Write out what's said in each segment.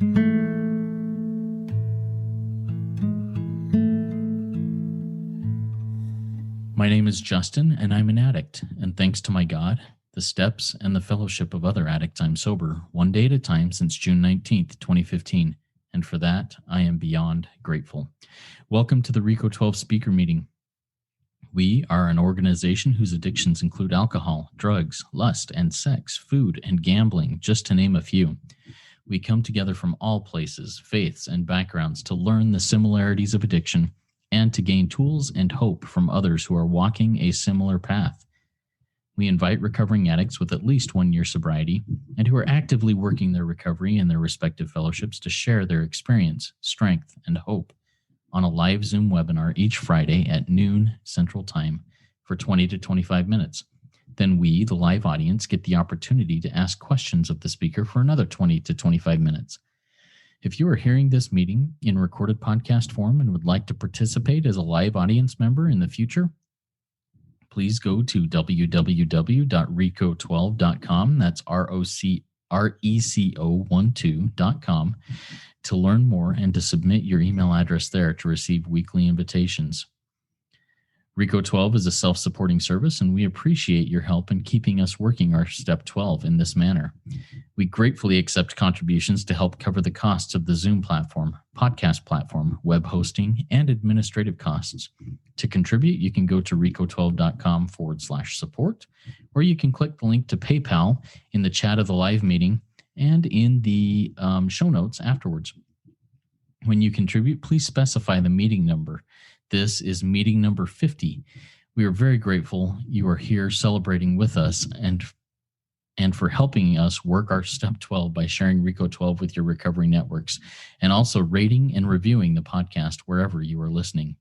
My name is Justin, and I'm an addict, and thanks to my God, the steps, and the fellowship of other addicts, I'm sober, one day at a time since June 19th, 2015, and for that, I am beyond grateful. Welcome to the RECO12 speaker meeting. We are an organization whose addictions include alcohol, drugs, lust, and sex, food, and gambling, just to name a few. We come together from all places, faiths, and backgrounds to learn the similarities of addiction and to gain tools and hope from others who are walking a similar path. We invite recovering addicts with at least 1 year sobriety and who are actively working their recovery in their respective fellowships to share their experience, strength, and hope on a live Zoom webinar each Friday at noon Central Time for 20 to 25 minutes. Then we, the live audience, get the opportunity to ask questions of the speaker for another 20 to 25 minutes. If you are hearing this meeting in recorded podcast form and would like to participate as a live audience member in the future, please go to www.reco12.com. That's RECO12.com to learn more and to submit your email address there to receive weekly invitations. RECO12 is a self-supporting service, and we appreciate your help in keeping us working our Step 12 in this manner. We gratefully accept contributions to help cover the costs of the Zoom platform, podcast platform, web hosting, and administrative costs. To contribute, you can go to reco12.com/support, or you can click the link to PayPal in the chat of the live meeting and in the show notes afterwards. When you contribute, please specify the meeting number. This is meeting number 50. We are very grateful you are here celebrating with us and for helping us work our Step 12 by sharing RECO12 with your recovery networks and also rating and reviewing the podcast wherever you are listening.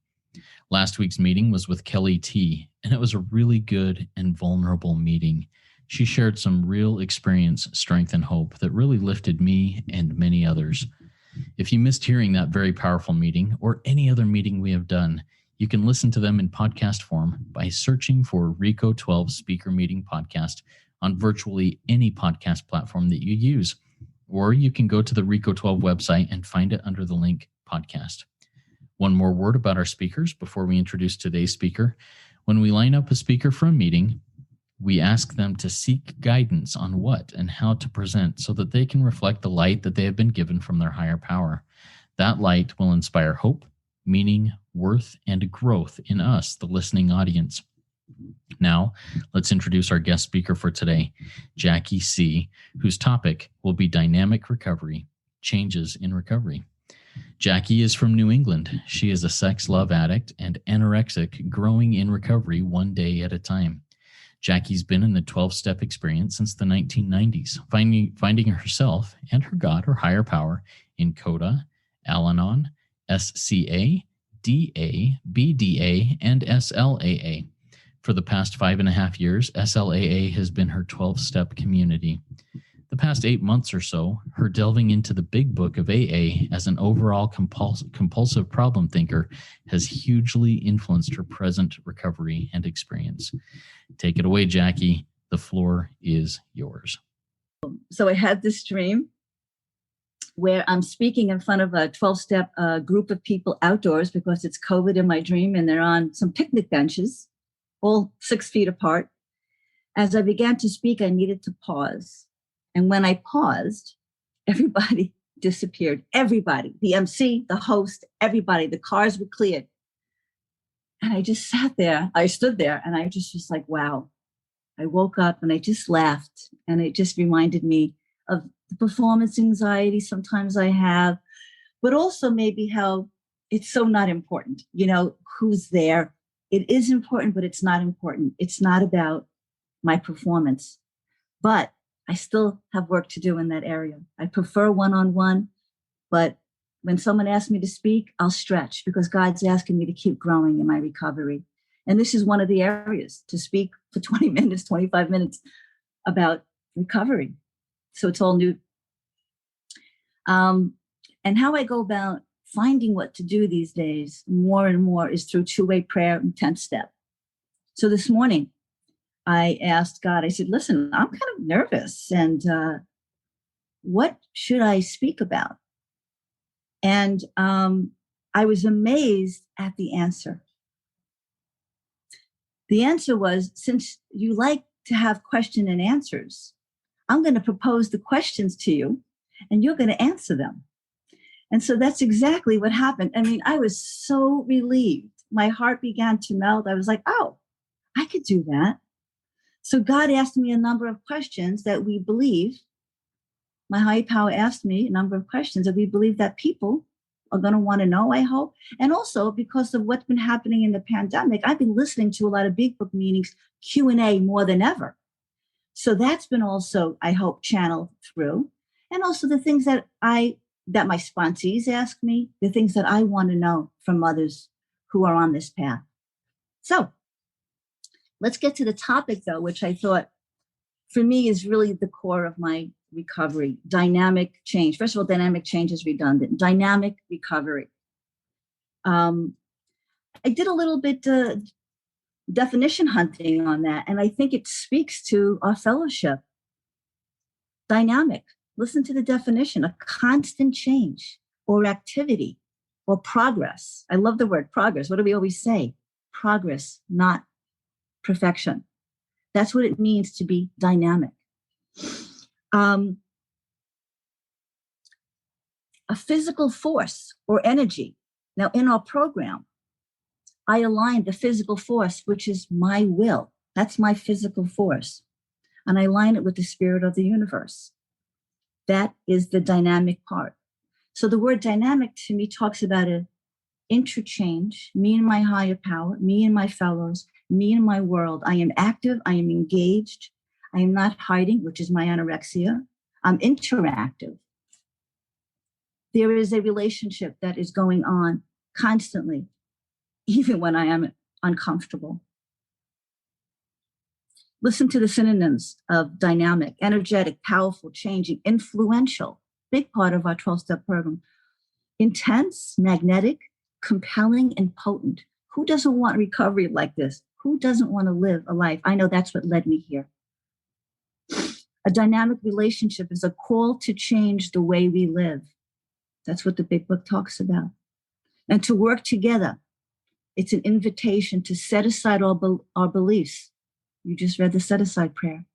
Last week's meeting was with Kelly T, and it was a really good and vulnerable meeting. She shared some real experience, strength, and hope that really lifted me and many others. If you missed hearing that very powerful meeting or any other meeting we have done, you can listen to them in podcast form by searching for RECO12 Speaker Meeting Podcast on virtually any podcast platform that you use. Or you can go to the RECO12 website and find it under the link podcast. One more word about our speakers before we introduce today's speaker. When we line up a speaker for a meeting, we ask them to seek guidance on what and how to present so that they can reflect the light that they have been given from their higher power. That light will inspire hope, meaning, worth, and growth in us, the listening audience. Now, let's introduce our guest speaker for today, Jackie C., whose topic will be dynamic recovery, changes in recovery. Jackie is from New England. She is a sex love addict and anorexic, growing in recovery one day at a time. Jackie's been in the 12-step experience since the 1990s, finding herself and her God, her higher power, in CoDA, Al-Anon, SCA, DA, BDA, and SLAA. For the past 5.5 years, SLAA has been her 12-step community. The past 8 months or so, her delving into the big book of AA as an overall compulsive problem thinker has hugely influenced her present recovery and experience. Take it away, Jackie. The floor is yours. So I had this dream where I'm speaking in front of a 12-step group of people outdoors because it's COVID in my dream, and they're on some picnic benches, all 6 feet apart. As I began to speak, I needed to pause. And when I paused, everybody disappeared. Everybody, the MC, the host, everybody, the cars were cleared. And I just sat there. I stood there and I just like, wow. I woke up and I just laughed. And it just reminded me of the performance anxiety sometimes I have, but also maybe how it's so not important. You know, who's there? It is important, but it's not important. It's not about my performance. But I still have work to do in that area. I prefer one-on-one, but when someone asks me to speak, I'll stretch because God's asking me to keep growing in my recovery. And this is one of the areas to speak for 20 minutes, 25 minutes about recovery. So it's all new. And how I go about finding what to do these days more and more is through two-way prayer and 10th step. So this morning, I asked God, I said, listen, I'm kind of nervous. And what should I speak about? And I was amazed at the answer. The answer was, since you like to have question and answers, I'm going to propose the questions to you and you're going to answer them. And so that's exactly what happened. I mean, I was so relieved. My heart began to melt. I was like, oh, I could do that. So God asked me a number of questions that we believe. My higher power asked me a number of questions that we believe that people are going to want to know, I hope. And also because of what's been happening in the pandemic, I've been listening to a lot of Big Book meetings, Q&A more than ever. So that's been also, I hope, channeled through. And also the things that my sponsees ask me, the things that I want to know from others who are on this path. So let's get to the topic, though, which I thought for me is really the core of my recovery. Dynamic change. First of all, dynamic change is redundant. Dynamic recovery. I did a little bit definition hunting on that, and I think it speaks to our fellowship. Dynamic. Listen to the definition: a constant change or activity or progress. I love the word progress. What do we always say? Progress, not perfection. That's what it means to be dynamic. A physical force or energy. Now, in our program, I align the physical force, which is my will. That's my physical force. And I align it with the spirit of the universe. That is the dynamic part. So the word dynamic to me talks about an interchange, me and my higher power, me and my fellows, me and my world. I am active. I am engaged. I am not hiding, which is my anorexia. I'm interactive. There is a relationship that is going on constantly, even when I am uncomfortable. Listen to the synonyms of dynamic: energetic, powerful, changing, influential, big part of our 12-step program. Intense, magnetic, compelling, and potent. Who doesn't want recovery like this? Who doesn't want to live a life? I know that's what led me here. A dynamic relationship is a call to change the way we live. That's what the Big Book talks about. And to work together. It's an invitation to set aside our beliefs. You just read the set aside prayer.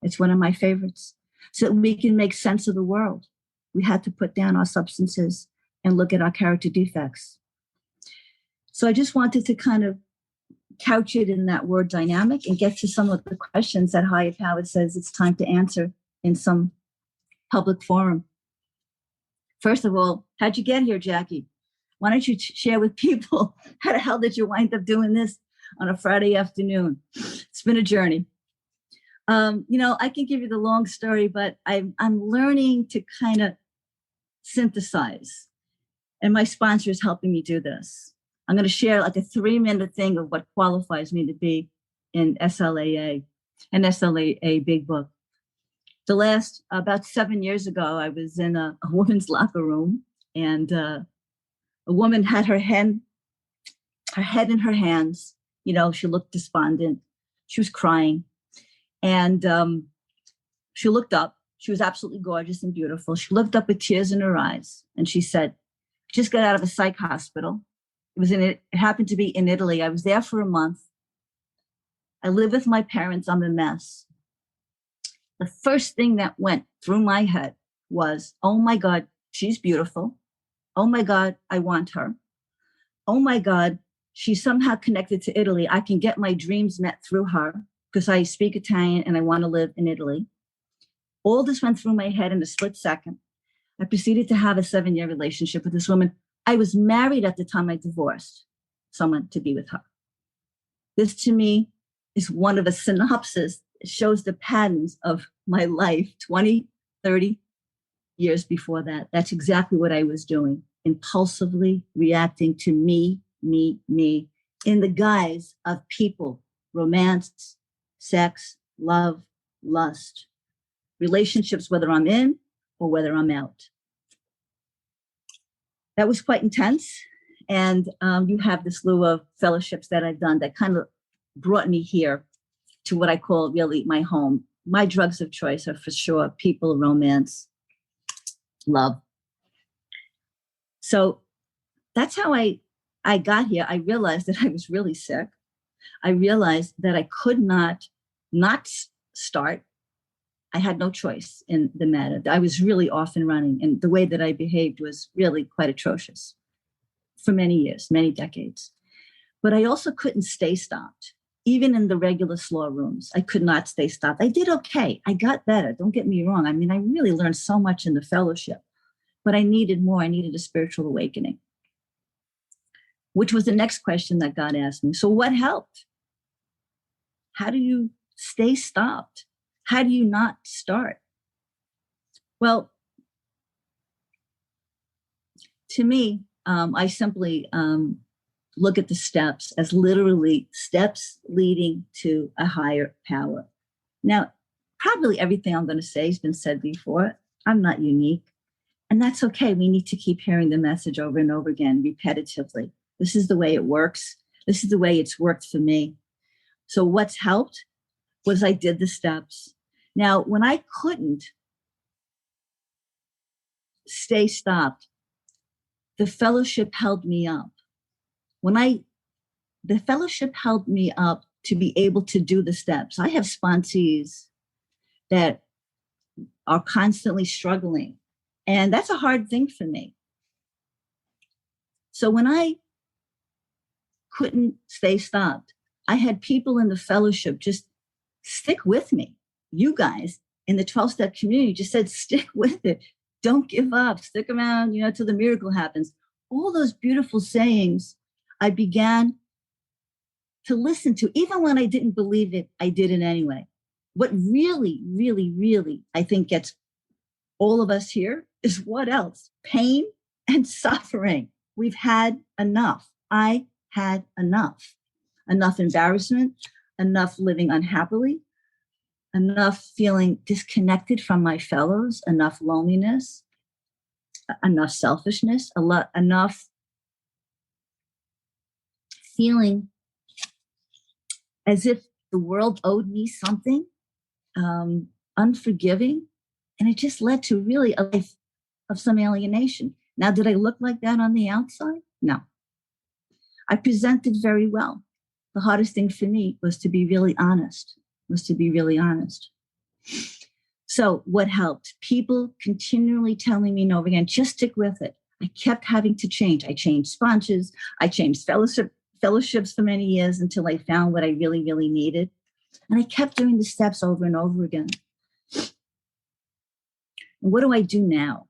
It's one of my favorites. So that we can make sense of the world. We had to put down our substances and look at our character defects. So I just wanted to kind of couch it in that word dynamic and get to some of the questions that higher power says it's time to answer in some public forum. First of all, how'd you get here, Jackie? Why don't you share with people how the hell did you wind up doing this on a Friday afternoon? It's been a journey. I can give you the long story, but I'm learning to kind of synthesize. And my sponsor is helping me do this. I'm going to share like a 3-minute thing of what qualifies me to be in SLAA, an SLAA Big Book. About 7 years ago, I was in a woman's locker room, and a woman had her head in her hands. She looked despondent. She was crying. And she looked up. She was absolutely gorgeous and beautiful. She looked up with tears in her eyes. And she said, just got out of a psych hospital. It happened to be in Italy. I was there for a month. I live with my parents. I'm a mess. The first thing that went through my head was, oh my God, she's beautiful. Oh my God, I want her. Oh my God, she's somehow connected to Italy. I can get my dreams met through her because I speak Italian and I want to live in Italy. All this went through my head in a split second. I proceeded to have a 7-year relationship with this woman. I was married at the time I divorced someone to be with her. This to me is one of a synopsis. It shows the patterns of my life 20, 30 years before that. That's exactly what I was doing, impulsively reacting to me, in the guise of people, romance, sex, love, lust, relationships, whether I'm in or whether I'm out. That was quite intense. And you have this slew of fellowships that I've done that kind of brought me here to what I call really my home. My drugs of choice are for sure people, romance, love. So that's how I got here. I realized that I was really sick. I realized that I could not start. I had no choice in the matter. I was really off and running, and the way that I behaved was really quite atrocious for many years, many decades. But I also couldn't stay stopped. Even in the regular SLAA rooms, I could not stay stopped. I did okay. I got better. Don't get me wrong. I mean, I really learned so much in the fellowship, but I needed more. I needed a spiritual awakening, which was the next question that God asked me. So what helped? How do you stay stopped? How do you not start? Well, to me, I simply look at the steps as literally steps leading to a higher power. Now, probably everything I'm going to say has been said before. I'm not unique. And that's okay. We need to keep hearing the message over and over again, repetitively. This is the way it works. This is the way it's worked for me. So what's helped was I did the steps. Now, when I couldn't stay stopped, the fellowship held me up. The fellowship held me up to be able to do the steps. I have sponsees that are constantly struggling, and that's a hard thing for me. So when I couldn't stay stopped, I had people in the fellowship just stick with me. You guys in the 12-step community just said, stick with it. Don't give up. Stick around, till the miracle happens. All those beautiful sayings I began to listen to. Even when I didn't believe it, I did it anyway. What really, really, really, I think gets all of us here is what else? Pain and suffering. We've had enough. I had enough. Enough embarrassment, enough living unhappily, enough feeling disconnected from my fellows, enough loneliness, enough selfishness, enough feeling as if the world owed me something, unforgiving. And it just led to really a life of some alienation. Now, did I look like that on the outside? No. I presented very well. The hardest thing for me was to be really honest, So what helped? People continually telling me over again, just stick with it. I kept having to change. I changed sponsors. I changed fellowships for many years until I found what I really, really needed. And I kept doing the steps over and over again. And what do I do now?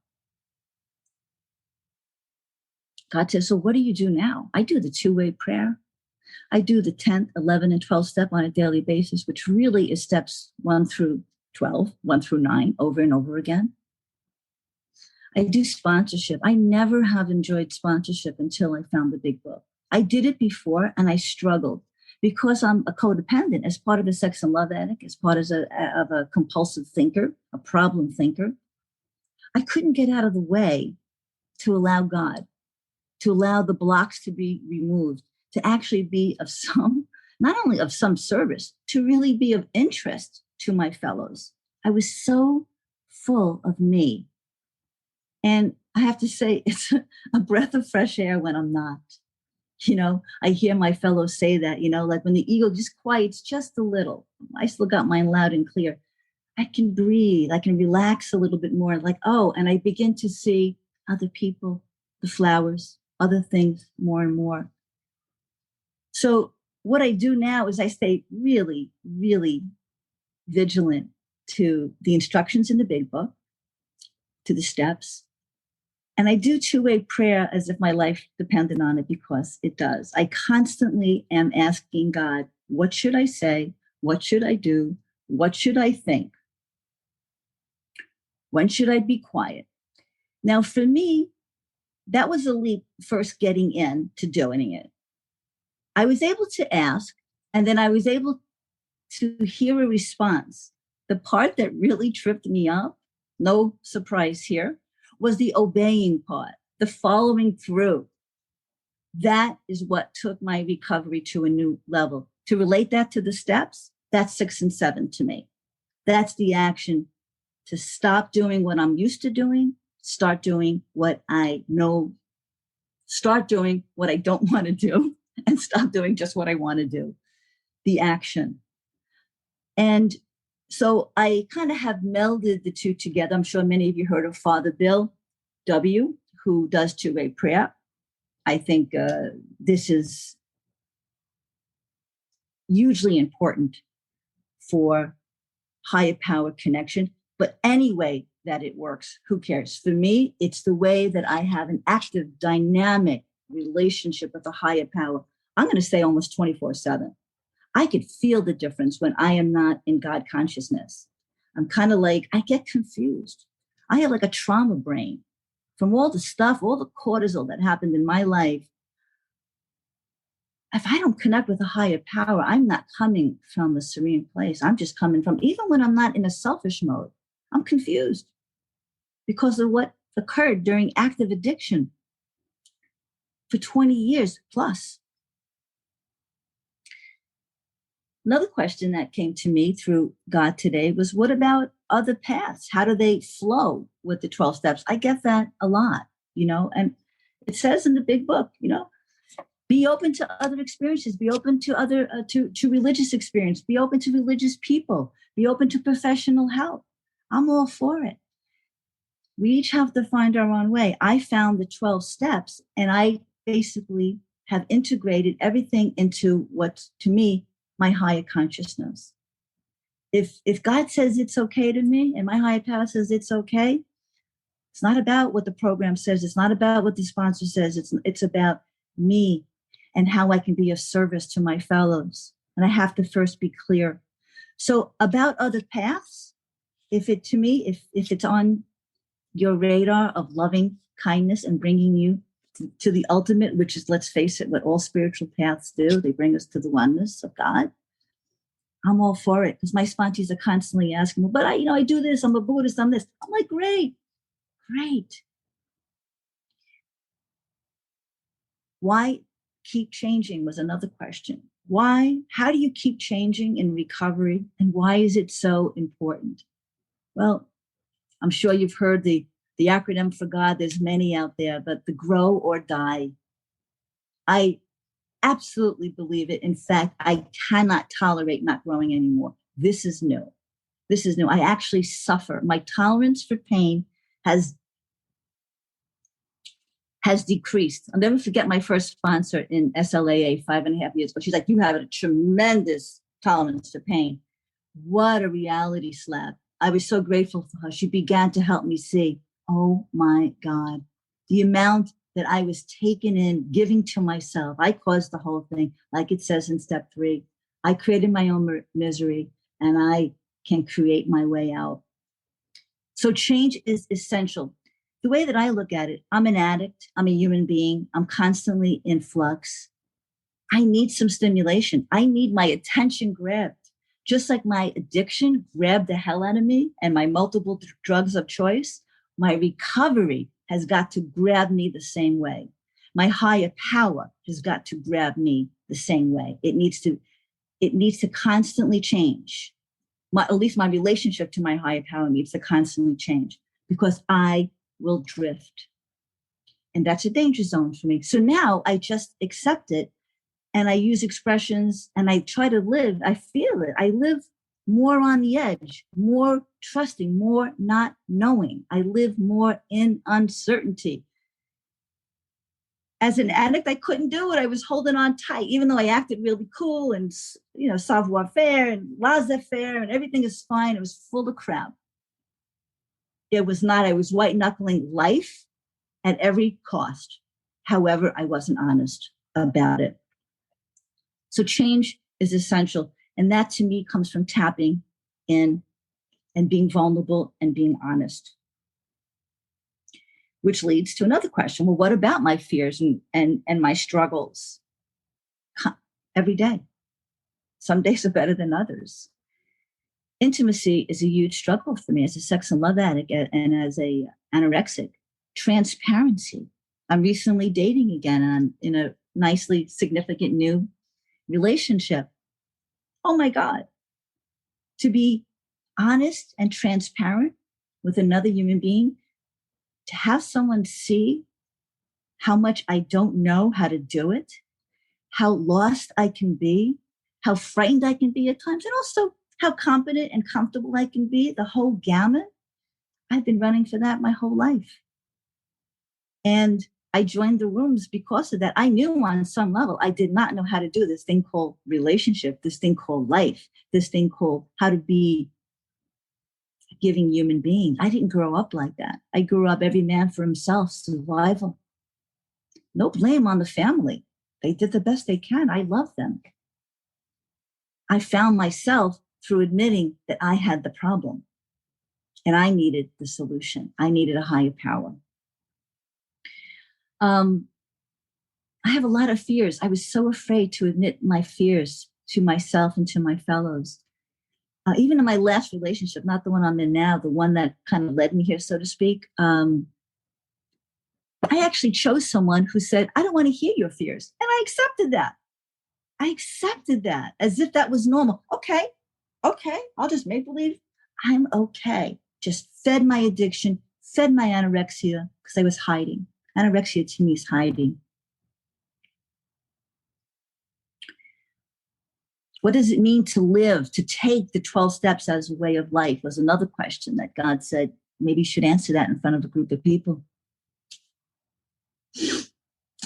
God says, so what do you do now? I do the two-way prayer. I do the 10th, 11, and 12 step on a daily basis, which really is steps 1 through 12, 1 through 9, over and over again. I do sponsorship. I never have enjoyed sponsorship until I found the big book. I did it before and I struggled because I'm a codependent, as part of a sex and love addict, as part of a compulsive thinker, a problem thinker. I couldn't get out of the way to allow God, to allow the blocks to be removed, to actually be of some, not only of some service, to really be of interest to my fellows. I was so full of me. And I have to say, it's a breath of fresh air when I'm not. I hear my fellows say that, like when the ego just quiets just a little. I still got mine loud and clear. I can breathe. I can relax a little bit more. Like, and I begin to see other people, the flowers, other things more and more. So what I do now is I stay really, really vigilant to the instructions in the big book, to the steps. And I do two-way prayer as if my life depended on it, because it does. I constantly am asking God, what should I say? What should I do? What should I think? When should I be quiet? Now, for me, that was a leap first getting in to doing it. I was able to ask, and then I was able to hear a response. The part that really tripped me up, no surprise here, was the obeying part, the following through. That is what took my recovery to a new level. To relate that to the steps, that's 6 and 7 to me. That's the action to stop doing what I'm used to doing, start doing what I know Start doing what I don't want to do and stop doing just what I want to do, the action. And so I kind of have melded the two together. I'm sure many of you heard of Father Bill W., who does two-way prayer. I think this is hugely important for higher power connection. But any way that it works, who cares? For me, it's the way that I have an active, dynamic relationship with a higher power. I'm going to say almost 24/7. I could feel the difference when I am not in God consciousness. I'm kind of like, I get confused. I have like a trauma brain from all the stuff, all the cortisol that happened in my life. If I don't connect with a higher power, I'm not coming from a serene place. I'm just coming from, even when I'm not in a selfish mode, I'm confused because of what occurred during active addiction for 20 years plus. Another question that came to me through God today was, what about other paths? How do they flow with the 12 steps? I get that a lot, and it says in the big book, be open to other experiences, be open to other, to religious experience, be open to religious people, be open to professional help. I'm all for it. We each have to find our own way. I found the 12 steps and I basically have integrated everything into what, to me, my higher consciousness. If God says it's okay to me and my higher power says it's okay, it's not about what the program says. It's not about what the sponsor says. It's about me and how I can be of service to my fellows. And I have to first be clear. So about other paths, if it's on your radar of loving kindness and bringing you to the ultimate, which is, let's face it, what all spiritual paths do, they bring us to the oneness of God. I'm all for it, because my sponsees are constantly asking me, but I do this, I'm a Buddhist, I'm this. I'm like, great. Why keep changing was another question. How do you keep changing in recovery, and why is it so important? Well, I'm sure you've heard the acronym for God. There's many out there, but the grow or die. I absolutely believe it. In fact, I cannot tolerate not growing anymore. This is new. I actually suffer. My tolerance for pain has decreased. I'll never forget my first sponsor in SLAA 5.5 years ago. She's like, you have a tremendous tolerance to pain. What a reality slap. I was so grateful for her. She began to help me see, oh my God, the amount that I was taken in, giving to myself. I caused the whole thing. Like it says in step 3, I created my own misery and I can create my way out. So change is essential. The way that I look at it, I'm an addict. I'm a human being. I'm constantly in flux. I need some stimulation. I need my attention grabbed. Just like my addiction grabbed the hell out of me and my multiple drugs of choice, my recovery has got to grab me the same way. My higher power has got to grab me the same way. It needs to constantly change. At least my relationship to my higher power needs to constantly change, because I will drift. And that's a danger zone for me. So now I just accept it, and I use expressions, and I try to live. I feel it. I live more on the edge, more trusting, more not knowing. I live more in uncertainty. As an addict, I couldn't do it. I was holding on tight, even though I acted really cool and, savoir-faire and laissez-faire and everything is fine. It was full of crap. It was not. I was white-knuckling life at every cost. However, I wasn't honest about it. So change is essential. And that to me comes from tapping in and being vulnerable and being honest. Which leads to another question. Well, what about my fears and my struggles? Every day. Some days are better than others. Intimacy is a huge struggle for me as a sex and love addict and as a anorexic. Transparency. I'm recently dating again, and I'm in a nicely significant new relationship. Oh my God. To be honest and transparent with another human being, to have someone see how much I don't know how to do it, how lost I can be, how frightened I can be at times, and also how competent and comfortable I can be, the whole gamut. I've been running for that my whole life. And I joined the rooms because of that. I knew on some level I did not know how to do this thing called relationship, this thing called life, this thing called how to be a giving human being. I didn't grow up like that. I grew up every man for himself, survival. No blame on the family. They did the best they can. I love them. I found myself through admitting that I had the problem and I needed the solution. I needed a higher power. I have a lot of fears. I was so afraid to admit my fears to myself and to my fellows. Even in my last relationship, not the one I'm in now, the one that kind of led me here, so to speak, I actually chose someone who said, I don't want to hear your fears. And I accepted that. I accepted that as if that was normal. Okay, I'll just make believe I'm okay. Just fed my addiction, fed my anorexia, because I was hiding. Anorexia to me is hiding. What does it mean to live, to take the 12 steps as a way of life was another question that God said, maybe you should answer that in front of a group of people.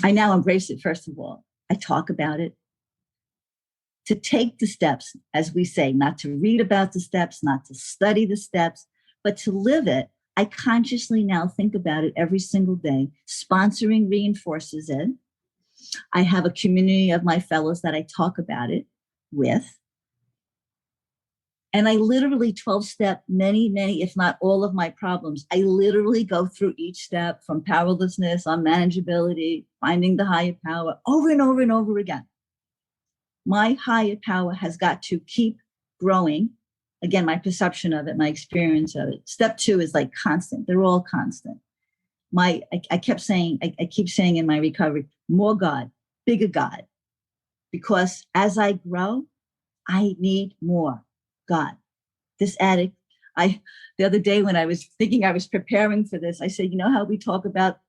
I now embrace it, first of all. I talk about it. To take the steps, as we say, not to read about the steps, not to study the steps, but to live it. I consciously now think about it every single day. Sponsoring reinforces it. I have a community of my fellows that I talk about it with. And I literally 12-step many, if not all of my problems. I literally go through each step from powerlessness, unmanageability, finding the higher power over and over and over again. My higher power has got to keep growing. Again, my perception of it, my experience of it. Step 2 is like constant. They're all constant. I keep saying in my recovery, more God, bigger God. Because as I grow, I need more God. This addict, the other day when I was thinking I was preparing for this, I said, you know how we talk about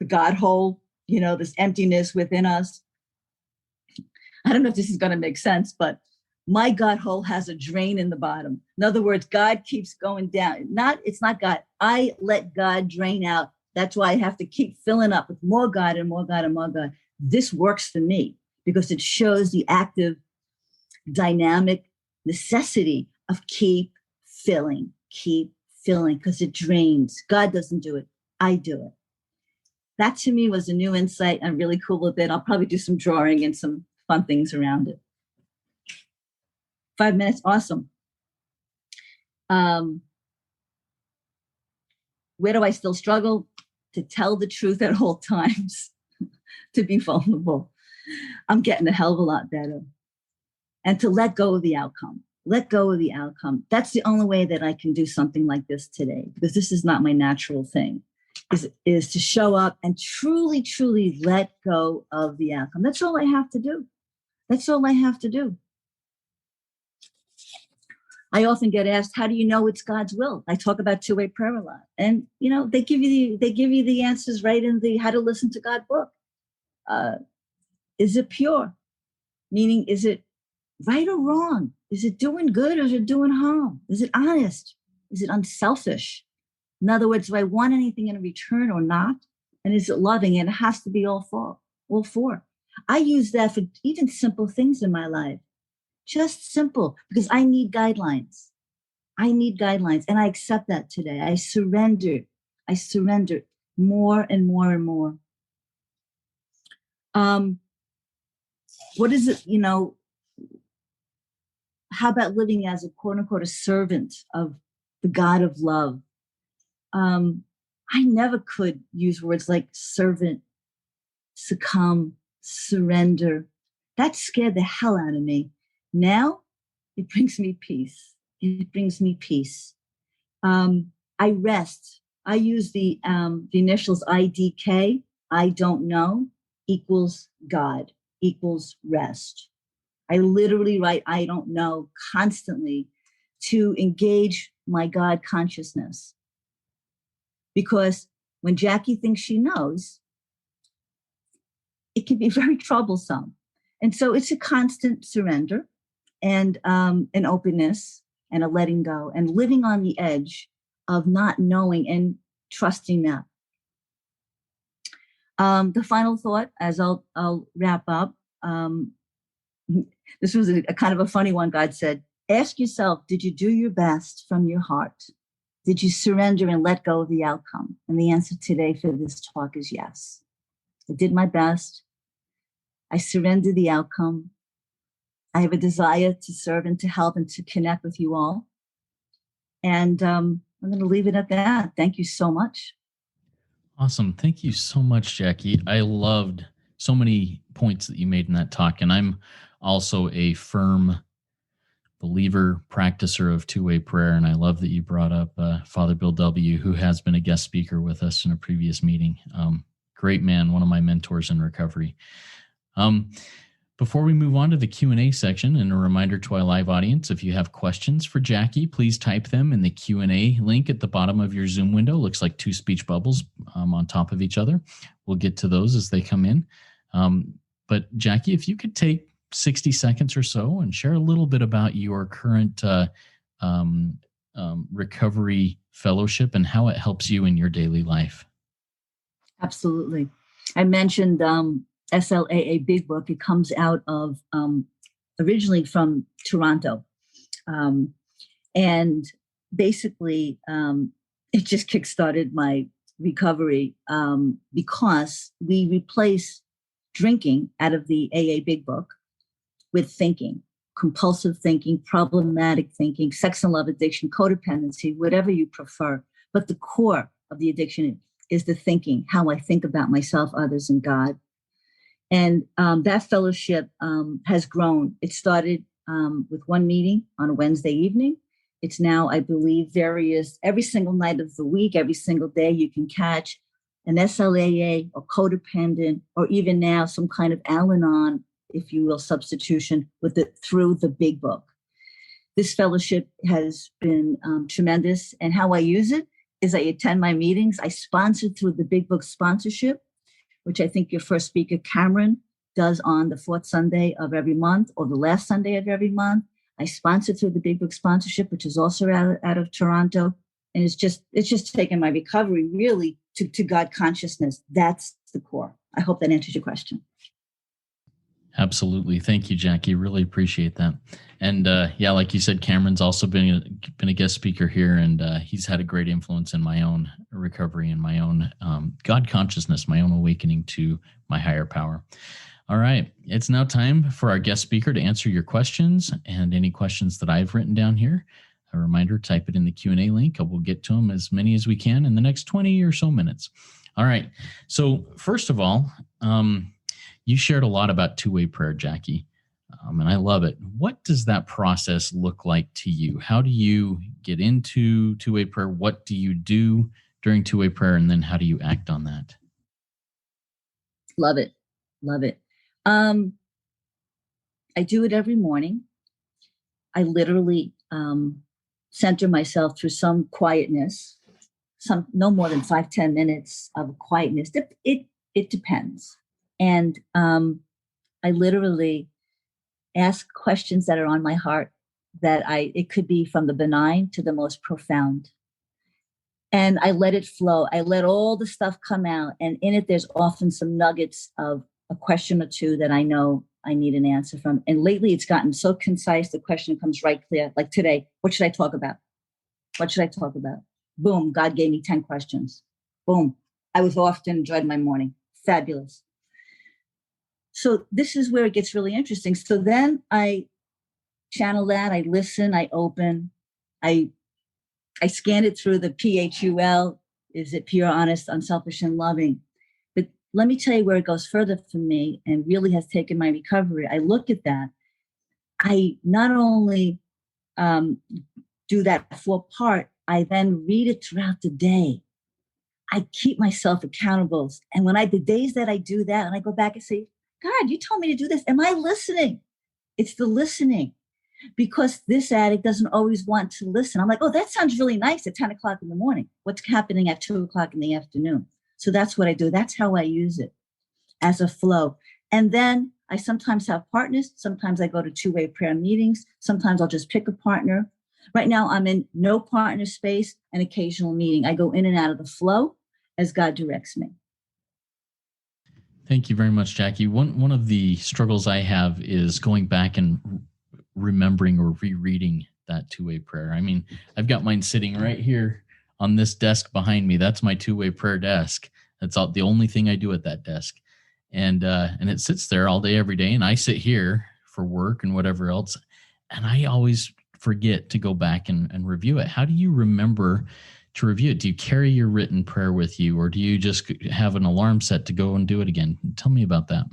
the God hole, this emptiness within us? I don't know if this is going to make sense, but my God hole has a drain in the bottom. In other words, God keeps going down. It's not God. I let God drain out. That's why I have to keep filling up with more God and more God and more God. This works for me because it shows the active, dynamic necessity of keep filling, because it drains. God doesn't do it. I do it. That to me was a new insight. I'm really cool with it. I'll probably do some drawing and some fun things around it. 5 minutes, awesome. Where do I still struggle? To tell the truth at all times, to be vulnerable. I'm getting a hell of a lot better. And to let go of the outcome. Let go of the outcome. That's the only way that I can do something like this today, because this is not my natural thing, is to show up and truly, truly let go of the outcome. That's all I have to do. That's all I have to do. I often get asked, how do you know it's God's will? I talk about two-way prayer a lot. And, they give you the answers right in the How to Listen to God book. Is it pure? Meaning, is it right or wrong? Is it doing good or is it doing harm? Is it honest? Is it unselfish? In other words, do I want anything in return or not? And is it loving? And it has to be all four. I use that for even simple things in my life. Just simple, because I need guidelines. And I accept that today. I surrender more and more and more. What is it, how about living as a quote unquote a servant of the God of love? I never could use words like servant, succumb, surrender. That scared the hell out of me. Now it brings me peace. I rest. I use the initials IDK, I don't know, equals God, equals rest. I literally write I don't know constantly to engage my God consciousness. Because when Jackie thinks she knows, it can be very troublesome. And so it's a constant surrender and an openness and a letting go and living on the edge of not knowing and trusting that. The final thought, as I'll wrap up, this was a kind of a funny one. God said, ask yourself, did you do your best from your heart? Did you surrender and let go of the outcome? And the answer today for this talk is yes. I did my best. I surrendered the outcome. I have a desire to serve and to help and to connect with you all. And I'm going to leave it at that. Thank you so much. Awesome. Thank you so much, Jackie. I loved so many points that you made in that talk. And I'm also a firm believer, practicer of two-way prayer. And I love that you brought up Father Bill W., who has been a guest speaker with us in a previous meeting. Great man, one of my mentors in recovery. Before we move on to the Q&A section, and a reminder to our live audience, if you have questions for Jackie, please type them in the Q&A link at the bottom of your Zoom window. Looks like two speech bubbles on top of each other. We'll get to those as they come in. But Jackie, if you could take 60 seconds or so and share a little bit about your current recovery fellowship and how it helps you in your daily life. Absolutely. I mentioned SLAA Big Book. It comes out of originally from Toronto. And basically, it just kickstarted my recovery because we replace drinking out of the AA Big Book with thinking, compulsive thinking, problematic thinking, sex and love addiction, codependency, whatever you prefer. But the core of the addiction is the thinking, how I think about myself, others, and God. And that fellowship has grown. It started with one meeting on a Wednesday evening. It's now, I believe, every single night of the week, every single day you can catch an SLAA or codependent, or even now some kind of Al-Anon, if you will, substitution through the Big Book. This fellowship has been tremendous. And how I use it is I attend my meetings. I sponsor through the Big Book sponsorship, which I think your first speaker, Cameron, does on the fourth Sunday of every month or the last Sunday of every month. I sponsor through the Big Book sponsorship, which is also out of Toronto. And it's just taken my recovery really to God consciousness. That's the core. I hope that answers your question. Absolutely. Thank you, Jackie. Really appreciate that. And yeah, like you said, Cameron's also been a guest speaker here, and he's had a great influence in my own recovery and my own God consciousness, my own awakening to my higher power. All right. It's now time for our guest speaker to answer your questions and any questions that I've written down here. A reminder, type it in the Q&A link. We'll get to them as many as we can in the next 20 or so minutes. All right. So first of all, you shared a lot about two-way prayer, Jackie, and I love it. What does that process look like to you? How do you get into two-way prayer? What do you do during two-way prayer? And then how do you act on that? Love it. Love it. I do it every morning. I literally center myself through some quietness, no more than 5-10 minutes of quietness. It depends. And I literally ask questions that are on my heart it could be from the benign to the most profound. And I let it flow. I let all the stuff come out. And in it, there's often some nuggets of a question or two that I know I need an answer from. And lately it's gotten so concise. The question comes right clear. Like today, what should I talk about? What should I talk about? Boom. God gave me 10 questions. Boom. I was off and enjoyed my morning. Fabulous. So this is where it gets really interesting. So then I channel that, I listen, I open, I scan it through the PHUL. Is it pure, honest, unselfish, and loving? But let me tell you where it goes further for me and really has taken my recovery. I look at that. I not only do that 4-part, I then read it throughout the day. I keep myself accountable. And when the days that I do that, and I go back and say, God, you told me to do this. Am I listening? It's the listening, because this addict doesn't always want to listen. I'm like, oh, that sounds really nice at 10 o'clock in the morning. What's happening at 2 o'clock in the afternoon? So that's what I do. That's how I use it, as a flow. And then I sometimes have partners. Sometimes I go to two-way prayer meetings. Sometimes I'll just pick a partner. Right now, I'm in no partner space, an occasional meeting. I go in and out of the flow as God directs me. Thank you very much, Jackie. One of the struggles I have is going back and remembering or rereading that two-way prayer. I mean, I've got mine sitting right here on this desk behind me. That's my two-way prayer desk. That's the only thing I do at that desk. And it sits there all day, every day. And I sit here for work and whatever else. And I always forget to go back and review it. How do you remember to review it? Do you carry your written prayer with you, or do you just have an alarm set to go and do it again? Tell me about that.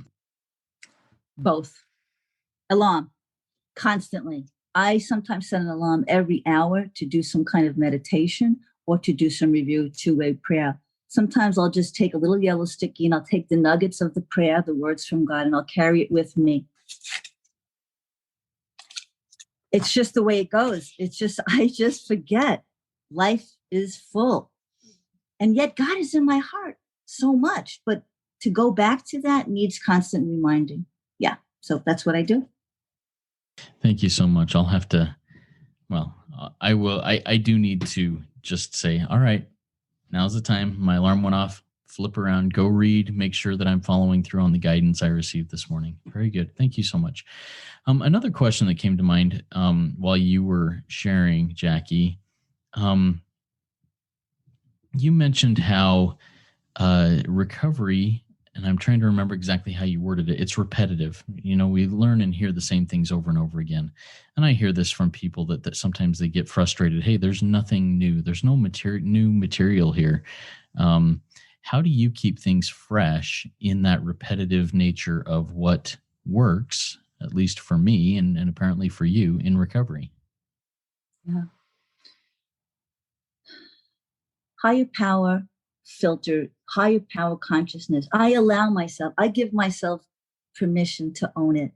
Both. Alarm, constantly. I sometimes set an alarm every hour to do some kind of meditation or to do some review two-way prayer. Sometimes I'll just take a little yellow sticky and I'll take the nuggets of the prayer, the words from God, and I'll carry it with me. It's just the way it goes. I just forget. Life is full. And yet God is in my heart so much. But to go back to that needs constant reminding. Yeah. So that's what I do. Thank you so much. I'll have to, I will. I do need to just say, all right, now's the time. My alarm went off. Flip around, go read, make sure that I'm following through on the guidance I received this morning. Very good. Thank you so much. Another question that came to mind while you were sharing, Jackie, you mentioned how recovery, and I'm trying to remember exactly how you worded it, it's repetitive. You know, we learn and hear the same things over and over again. And I hear this from people that sometimes they get frustrated. Hey, there's nothing new. There's no new material here. How do you keep things fresh in that repetitive nature of what works, at least for me and apparently for you, in recovery? Yeah. Higher power filter, higher power consciousness. I give myself permission to own it,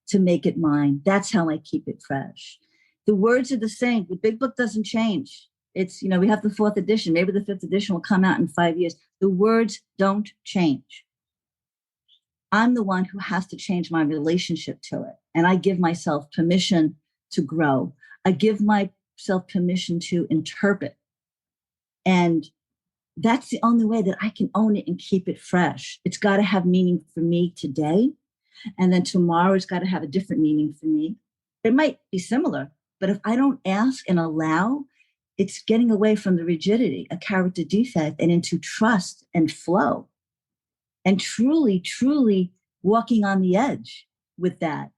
to make it mine. That's how I keep it fresh. The words are the same. The big book doesn't change. It's, we have the 4th edition. Maybe the 5th edition will come out in 5 years. The words don't change. I'm the one who has to change my relationship to it. And I give myself permission to grow. I give myself permission to interpret. And that's the only way that I can own it and keep it fresh. It's got to have meaning for me today. And then tomorrow it's got to have a different meaning for me. It might be similar, but if I don't ask and allow, it's getting away from the rigidity, a character defect, and into trust and flow. And truly, truly walking on the edge with that.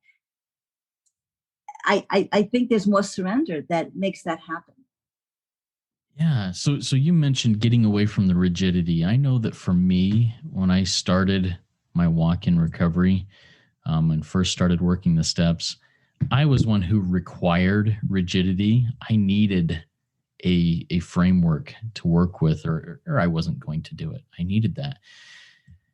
I think there's more surrender that makes that happen. Yeah. So you mentioned getting away from the rigidity. I know that for me, when I started my walk in recovery and first started working the steps, I was one who required rigidity. I needed a framework to work with, or I wasn't going to do it. I needed that.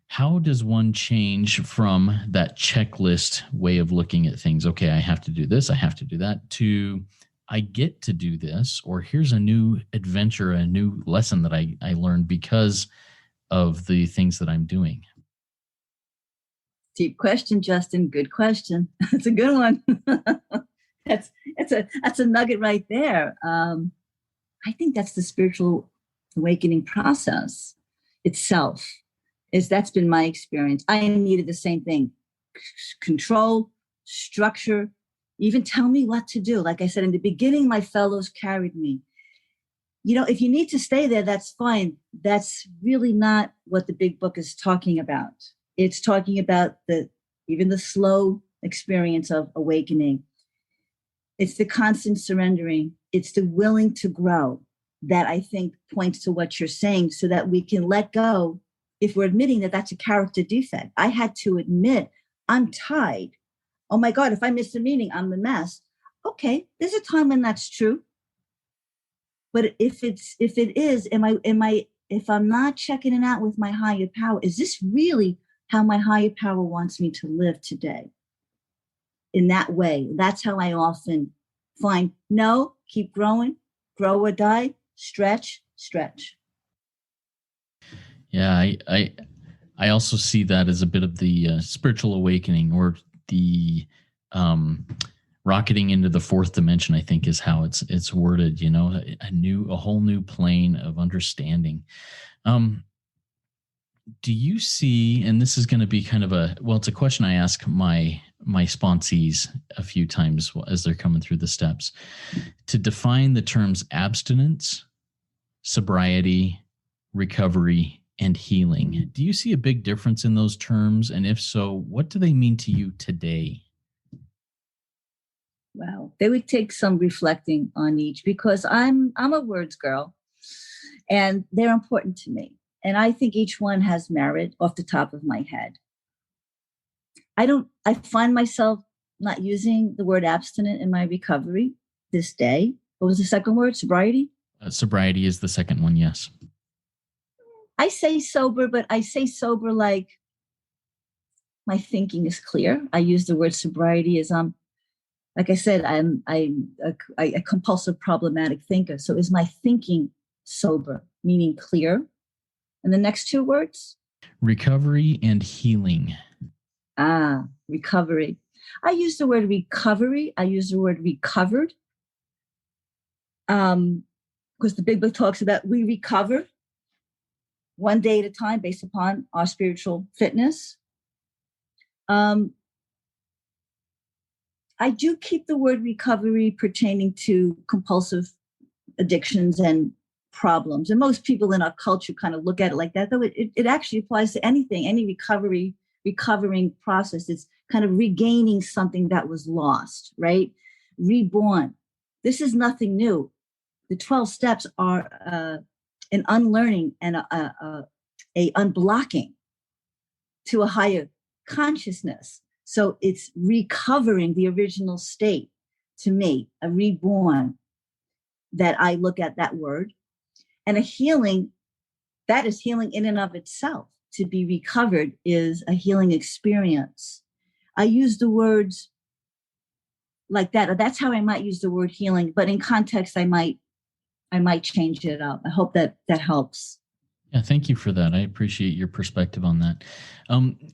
How does one change from that checklist way of looking at things? Okay, I have to do this, I have to do that, to I get to do this, or here's a new adventure, a new lesson that I learned because of the things that I'm doing? Deep question, Justin. Good question. That's a good one. that's a nugget right there. I think that's the spiritual awakening process itself. That's been my experience. I needed the same thing: control, structure, even tell me what to do. Like I said in the beginning, my fellows carried me. If you need to stay there, that's fine. That's really not what the big book is talking about. It's talking about even the slow experience of awakening. It's the constant surrendering. It's the willing to grow that I think points to what you're saying, so that we can let go. If we're admitting that that's a character defect, I had to admit I'm tied. Oh my God, if I miss a meeting, I'm the mess. Okay, there's a time when that's true. But if it is, if I'm not checking it out with my higher power, is this really how my higher power wants me to live today? In that way, that's how I often find, no, keep growing, grow or die, stretch. Yeah, I also see that as a bit of the spiritual awakening, or the rocketing into the fourth dimension, I think is how it's worded, a whole new plane of understanding. Do you see, and this is going to be kind of it's a question I ask my sponsees a few times as they're coming through the steps, to define the terms abstinence, sobriety, recovery, and healing. Do you see a big difference in those terms? And if so, what do they mean to you today? Wow. They would take some reflecting on each, because I'm a words girl and they're important to me. And I think each one has merit off the top of my head. I find myself not using the word abstinent in my recovery this day. What was the second word? Sobriety? Sobriety is the second one, yes. I say sober, but I say sober like my thinking is clear. I use the word sobriety as like I said, I'm a compulsive problematic thinker. So is my thinking sober, meaning clear? And the next two words? Recovery and healing. Recovery. I use the word recovery. I use the word recovered. Because the Big Book talks about we recover one day at a time based upon our spiritual fitness. I do keep the word recovery pertaining to compulsive addictions and problems. And most people in our culture kind of look at it like that, though it actually applies to anything, any recovering process. It's kind of regaining something that was lost, right? Reborn. This is nothing new. The 12 steps are an unlearning and a unblocking to a higher consciousness. So it's recovering the original state, to me, a reborn, that I look at that word. And a healing, that is healing in and of itself. To be recovered is a healing experience. I use the words like that. Or that's how I might use the word healing, but in context, I might change it up. I hope that helps. Yeah, thank you for that. I appreciate your perspective on that.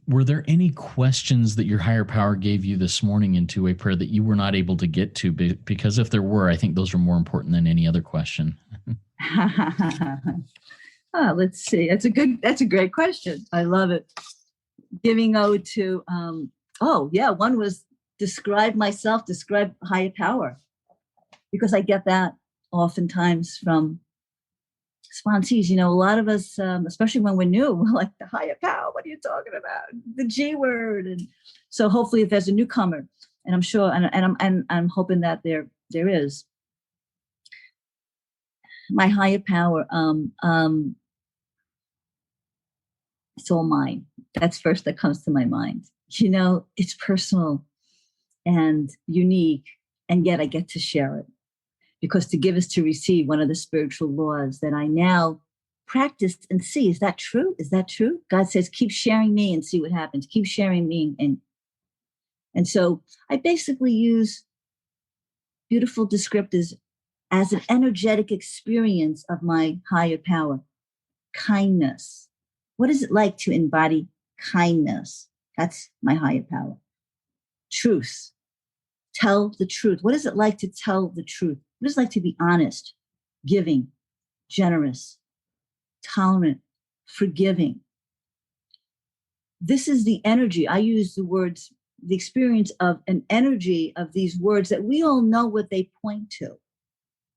Were there any questions that your higher power gave you this morning in two-way prayer that you were not able to get to? Because if there were, I think those are more important than any other question. Let's see. That's a great question. I love it. Giving ode to, one was describe higher power, because I get that oftentimes from sponsees. A lot of us, especially when we're new, we're like, the higher power, what are you talking about? The G word. And so hopefully if there's a newcomer, and I'm sure, and I'm hoping that there is, my higher power, it's all mine. That's first that comes to my mind. It's personal and unique, and yet I get to share it. Because to give is to receive, one of the spiritual laws that I now practice and see. Is that true? Is that true? God says, keep sharing me and see what happens. Keep sharing me. And so I basically use beautiful descriptors as an energetic experience of my higher power. Kindness. What is it like to embody kindness? That's my higher power. Truth. Tell the truth. What is it like to tell the truth? What is it like to be honest, giving, generous, tolerant, forgiving? This is the energy. I use the words, the experience of an energy of these words that we all know what they point to.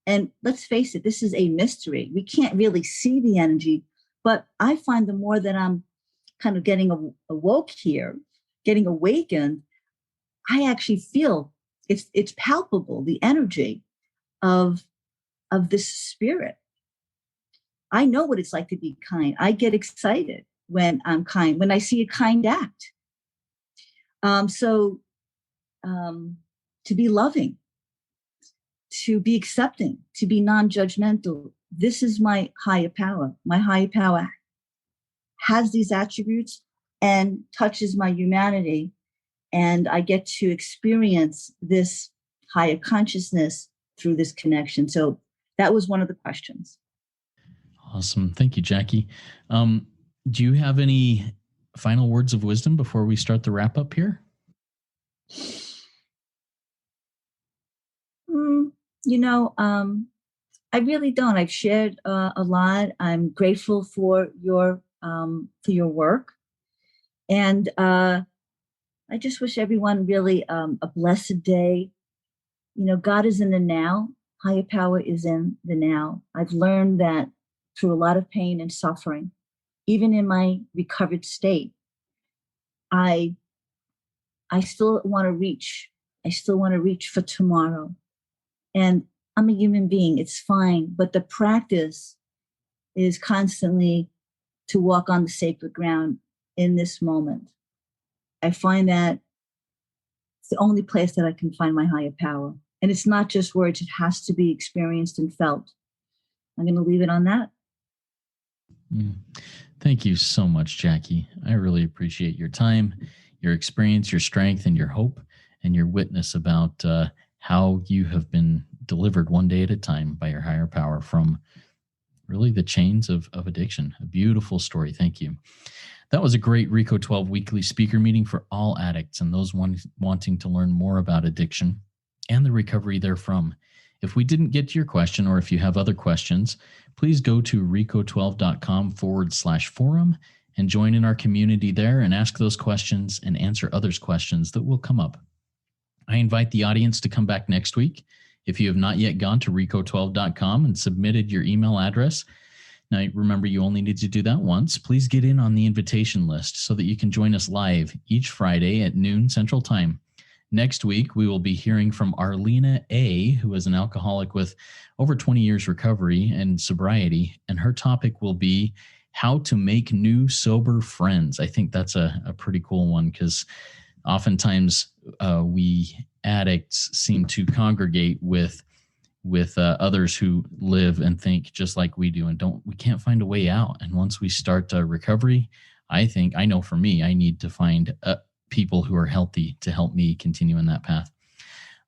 And let's face it, this is a mystery. We can't really see the energy, but I find the more that I'm kind of getting awoke here, getting awakened, I actually feel it's palpable, the energy of this spirit. I know what it's like to be kind. I get excited when I'm kind, when I see a kind act. To be loving, to be accepting, to be non-judgmental. This is my higher power. My higher power has these attributes and touches my humanity. And I get to experience this higher consciousness through this connection. So that was one of the questions. Awesome. Thank you, Jackie. Do you have any final words of wisdom before we start the wrap up here? I really don't. I've shared a lot. I'm grateful for your work, and I just wish everyone really a blessed day. God is in the now. Higher power is in the now. I've learned that through a lot of pain and suffering, even in my recovered state, I still want to reach. I still want to reach for tomorrow. And I'm a human being. It's fine. But the practice is constantly to walk on the sacred ground in this moment. I find that it's the only place that I can find my higher power. And it's not just words. It has to be experienced and felt. I'm going to leave it on that. Thank you so much, Jackie. I really appreciate your time, your experience, your strength, and your hope, and your witness about how you have been delivered one day at a time by your higher power from really the chains of addiction. A beautiful story. Thank you. That was a great RECO12 weekly speaker meeting for all addicts and those wanting to learn more about addiction and the recovery therefrom. If we didn't get to your question, or if you have other questions, please go to RECO12.com/forum and join in our community there and ask those questions and answer others' questions that will come up. I invite the audience to come back next week. If you have not yet gone to RECO12.com and submitted your email address, now remember you only need to do that once, please get in on the invitation list so that you can join us live each Friday at noon Central Time. Next week, we will be hearing from Arlena A., who is an alcoholic with over 20 years recovery and sobriety, and her topic will be how to make new sober friends. I think that's a pretty cool one because oftentimes we addicts seem to congregate with others who live and think just like we do and we can't find a way out. And once we start recovery, I know for me, I need to find people who are healthy to help me continue in that path.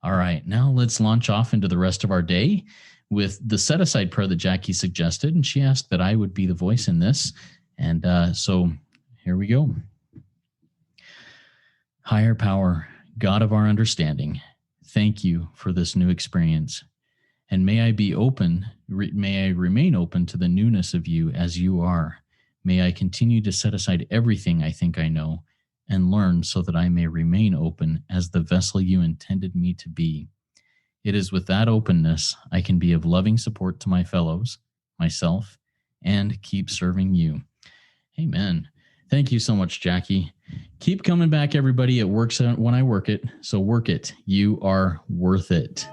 All right, now let's launch off into the rest of our day with the set-aside prayer that Jackie suggested, and she asked that I would be the voice in this. And so here we go. Higher power, God of our understanding, thank you for this new experience. And may I remain open to the newness of you as you are. May I continue to set aside everything I think I know and learn so that I may remain open as the vessel you intended me to be. It is with that openness I can be of loving support to my fellows, myself, and keep serving you. Amen. Thank you so much, Jackie. Keep coming back, everybody. It works when I work it. So work it. You are worth it.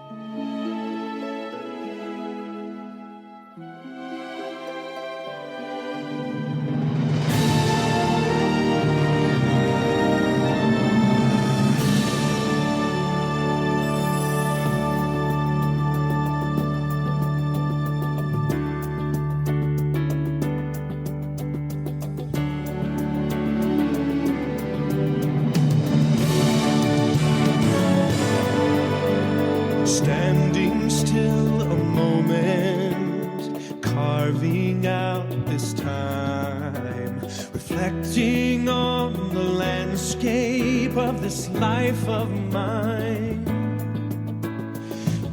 Standing still a moment, carving out this time, reflecting on the landscape of this life of mine.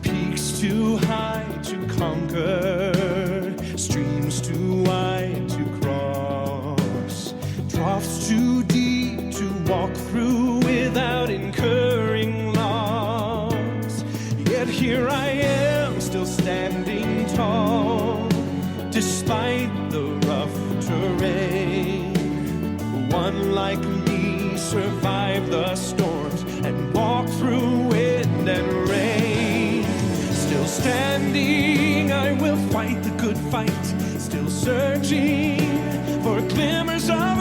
Peaks too high to conquer, streams too wide to cross, troughs too deep to walk through without incurring loss. Yet here I am, still standing tall, despite the rough terrain. One like me survived the storms and walked through wind and rain. Still standing, I will fight the good fight, still searching for glimmers of